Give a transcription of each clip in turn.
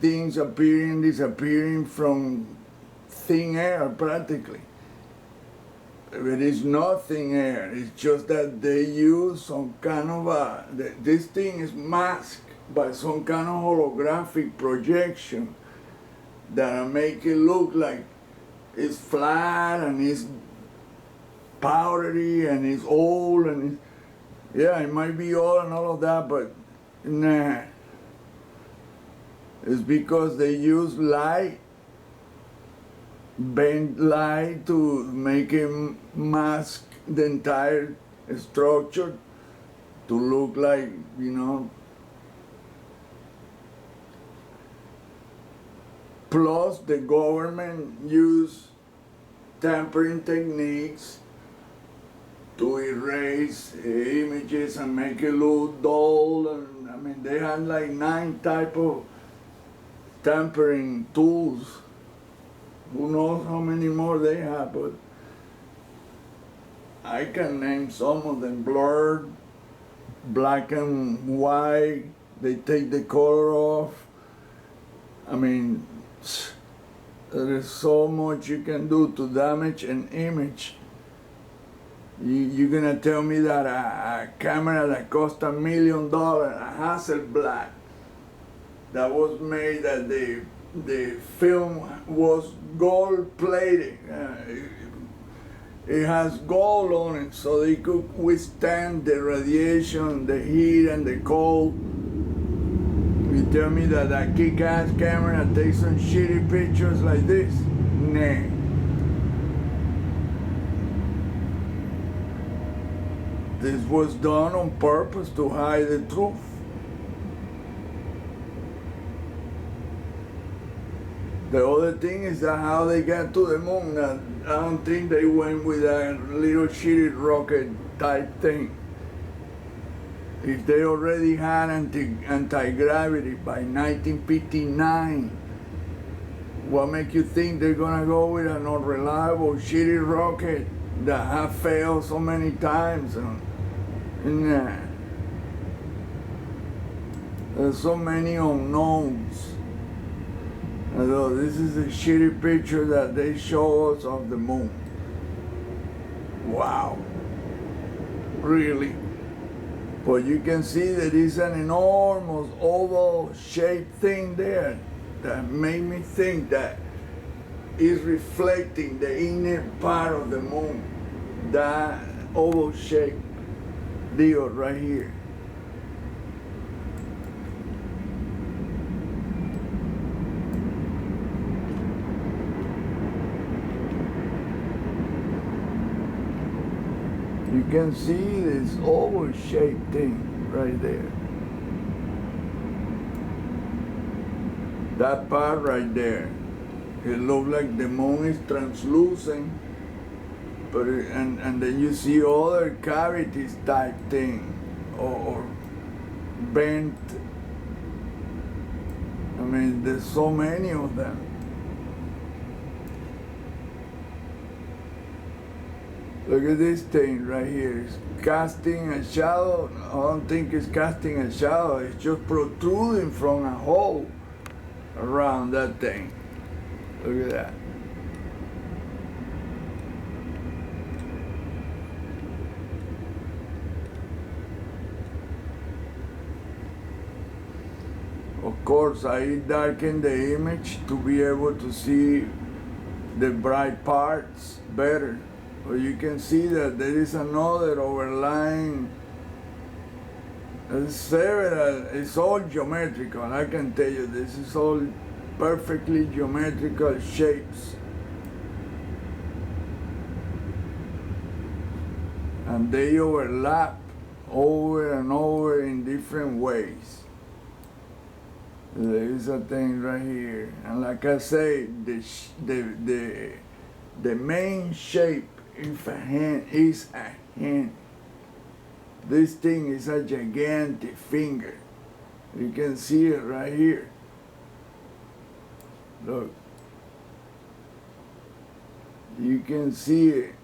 things appearing, disappearing from thin air practically. It is not thin air, it's just that they use some kind of this thing is masked by some kind of holographic projection that make it look like it's flat and it's powdery and it's old and it's, yeah, it might be old and all of that, but nah. It's because they use light, bent light to make it mask the entire structure to look like, you know. Plus the government use tampering techniques to erase images and make it look dull, and I mean they had like 9 type of tampering tools. Who knows how many more they have, but I can name some of them. Blurred, black and white, they take the color off. I mean, there is so much you can do to damage an image. You're gonna tell me that a camera that cost $1 million, a Hasselblad, that was made, that the film was gold plated. It has gold on it, so they could withstand the radiation, the heat, and the cold. You tell me that a kick-ass camera takes some shitty pictures like this? Nah. This was done on purpose to hide the truth. The other thing is that how they got to the moon. I don't think they went with a little shitty rocket type thing. If they already had anti-gravity by 1959, what makes you think they're gonna go with an unreliable shitty rocket that have failed so many times? Nah. There's so many unknowns. Although this is a shitty picture that they show us of the moon. Wow. Really? But you can see that it's an enormous oval shaped thing there that made me think that it's reflecting the inner part of the moon. That oval shaped deal right here. You can see this oval shaped thing right there. That part right there. It looks like the moon is translucent, but and then you see other cavities type thing, or bent. I mean, there's so many of them. Look at this thing right here. It's casting a shadow. I don't think it's casting a shadow. It's just protruding from a hole around that thing. Look at that. Of course, I darken the image to be able to see the bright parts better. But you can see that there is another overlying, it's all geometrical. I can tell you, this is all perfectly geometrical shapes. And they overlap over and over in different ways. There is a thing right here. And like I say, the main shape is a hand. This thing is a gigantic finger. You can see it right here. Look. You can see it.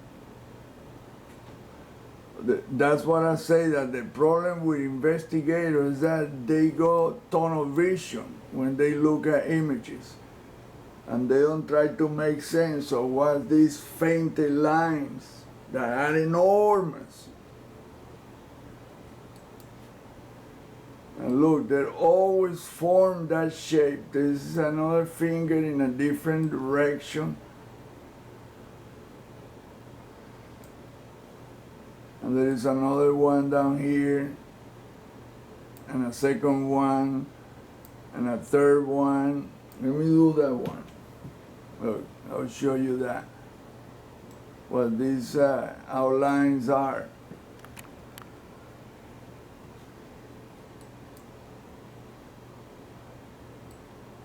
That's what I say, that the problem with investigators is that they go tunnel vision when they look at images. And they don't try to make sense of what these fainted lines that are enormous. And look, they always form that shape. This is another finger in a different direction. And there is another one down here, and a second one, and a third one. Let me do that one. Look, I'll show you that, what these outlines are.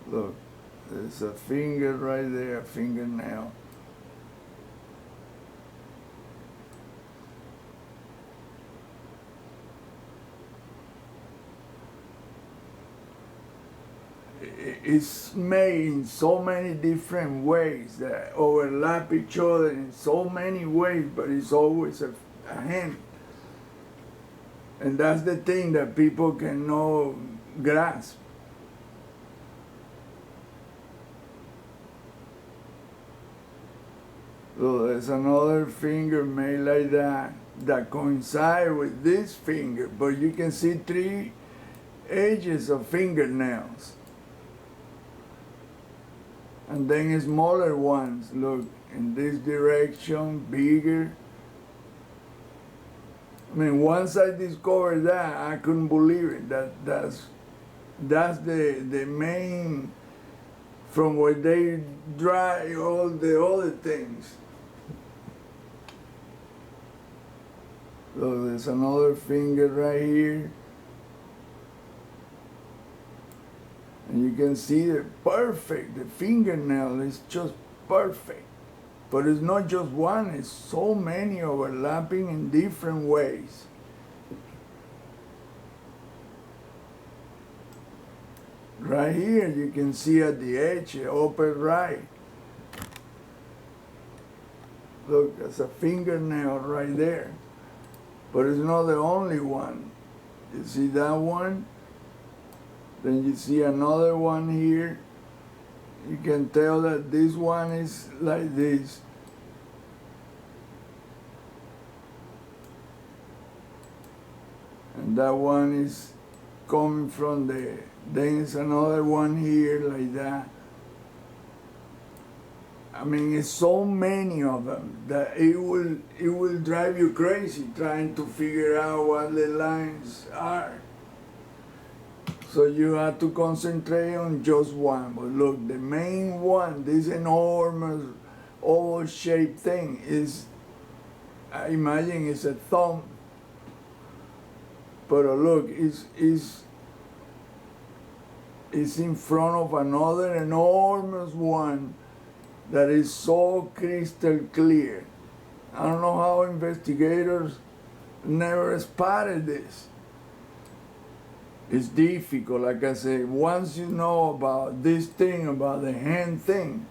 Look, there's a finger right there, a fingernail. It's made in so many different ways that overlap each other in so many ways, but it's always a hand. And that's the thing that people cannot grasp. So there's another finger made like that coincide with this finger, but you can see 3 edges of fingernails. And then smaller ones, look, in this direction, bigger. I mean, once I discovered that, I couldn't believe it. That's the main, from where they dry all the other things. So there's another finger right here. And you can see it perfect. The fingernail is just perfect. But it's not just one, it's so many overlapping in different ways. Right here, you can see at the edge, the upper right. Look, there's a fingernail right there. But it's not the only one. You see that one? Then you see another one here. You can tell that this one is like this. And that one is coming from there. Then it's another one here like that. I mean, it's so many of them that it will drive you crazy trying to figure out what the lines are. So you have to concentrate on just one. But look, the main one, this enormous oval-shaped thing is, I imagine it's a thumb. But look, it's in front of another enormous one that is so crystal clear. I don't know how investigators never spotted this. It's difficult, like I said. Once you know about this thing, about the hand thing,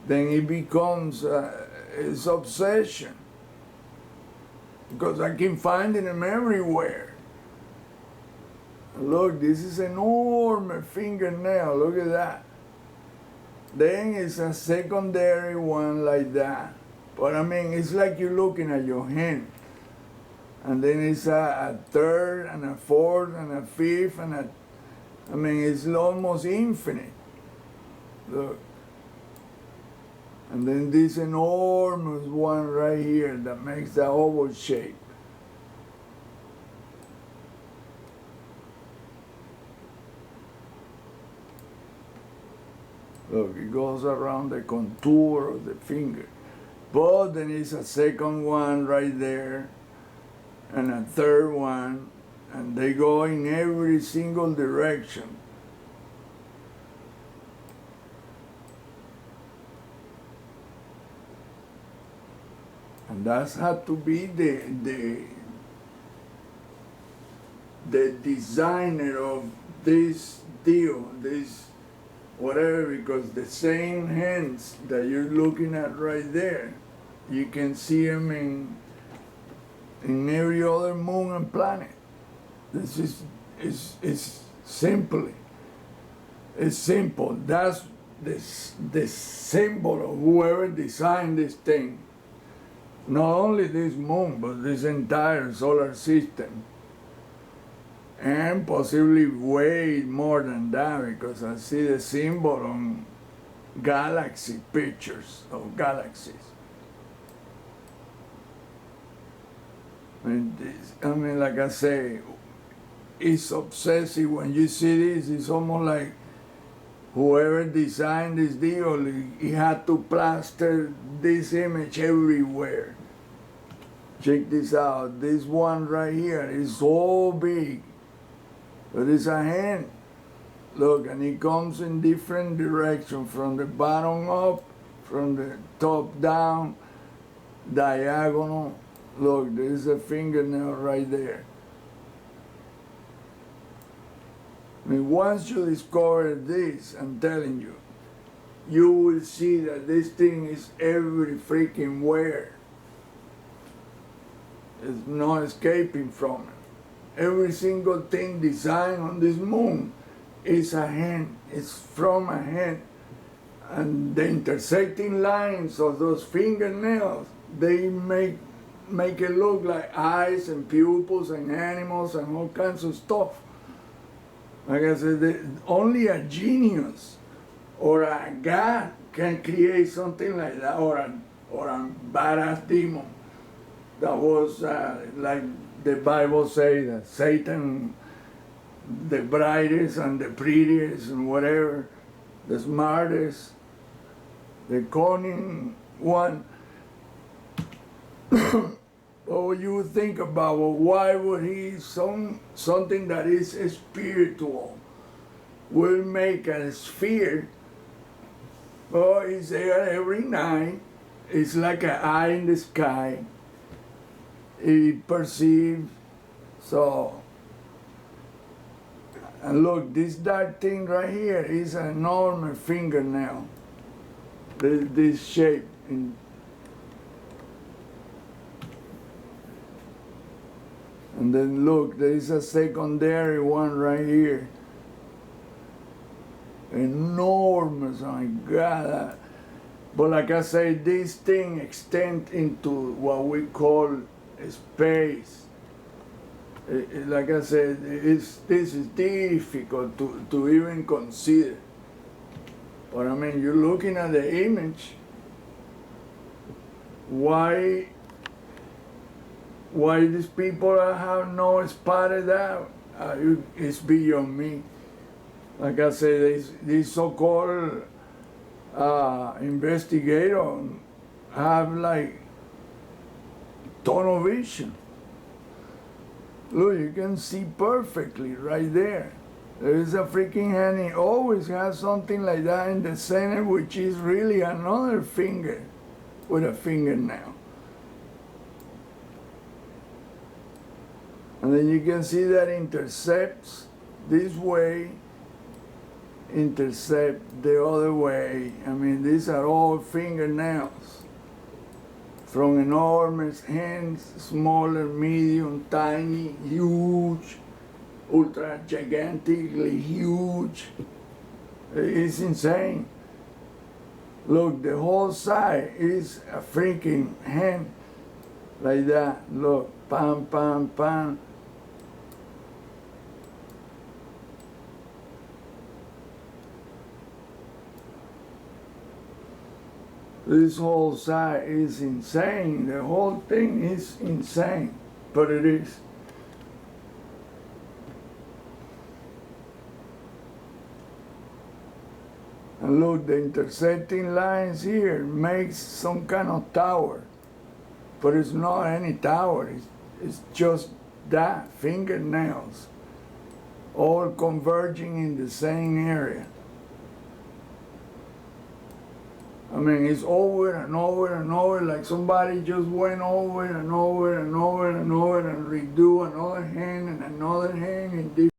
then it becomes its obsession. Because I can find them everywhere. Look, this is an enormous fingernail, look at that. Then it's a secondary one like that. But I mean, it's like you're looking at your hand. And then it's a third, and a fourth, and a fifth, and I mean, it's almost infinite. Look. And then this enormous one right here that makes the oval shape. Look, it goes around the contour of the finger. But then it's a second one right there, and a third one, and they go in every single direction. And that's had to be the designer of this deal, this whatever, because the same hands that you're looking at right there, you can see them in every other moon and planet. This is simply, it's simple. That's the symbol of whoever designed this thing. Not only this moon, but this entire solar system. And possibly way more than that, because I see the symbol on galaxy pictures of galaxies. I mean, like I say, it's obsessive. When you see this, it's almost like whoever designed this deal, he had to plaster this image everywhere. Check this out. This one right here is so big, but it's a hand. Look, and it comes in different directions, from the bottom up, from the top down, diagonal. Look, there's a fingernail right there. I mean, once you discover this, I'm telling you, you will see that this thing is every freaking where. There's no escaping from it. Every single thing designed on this moon is a hand. It's from a hand. And the intersecting lines of those fingernails, they make it look like eyes and pupils and animals and all kinds of stuff. Like I said, only a genius or a god can create something like that, or a badass demon that was like the Bible says, that Satan, the brightest and the prettiest and whatever, the smartest, the cunning one. What you would think about, well, why would he, something that is spiritual, will make a sphere? Well, it's there every night. It's like an eye in the sky. It perceives. So, and look, this dark thing right here is an enormous fingernail. This shape. And then look, there is a secondary one right here. Enormous, oh my God. But like I say, this thing extends into what we call space. Like I said, this is difficult to even consider. But I mean, you're looking at the image. Why these people have no spotted out? It's beyond me. Like I said, these so-called investigators have like tunnel vision. Look, you can see perfectly right there. There is a freaking hand. It always has something like that in the center, which is really another finger with a fingernail. And then you can see that intercepts this way, intercept the other way. I mean, these are all fingernails. From enormous hands, smaller, medium, tiny, huge, ultra gigantically huge. It's insane. Look, the whole side is a freaking hand like that. Look, pam, pam, pam. This whole side is insane. The whole thing is insane, but it is. And look, the intersecting lines here makes some kind of tower, but it's not any tower. It's just that, fingernails, all converging in the same area. I mean, it's over and over and over, like somebody just went over and over and over and over and redo another hand and another hand in different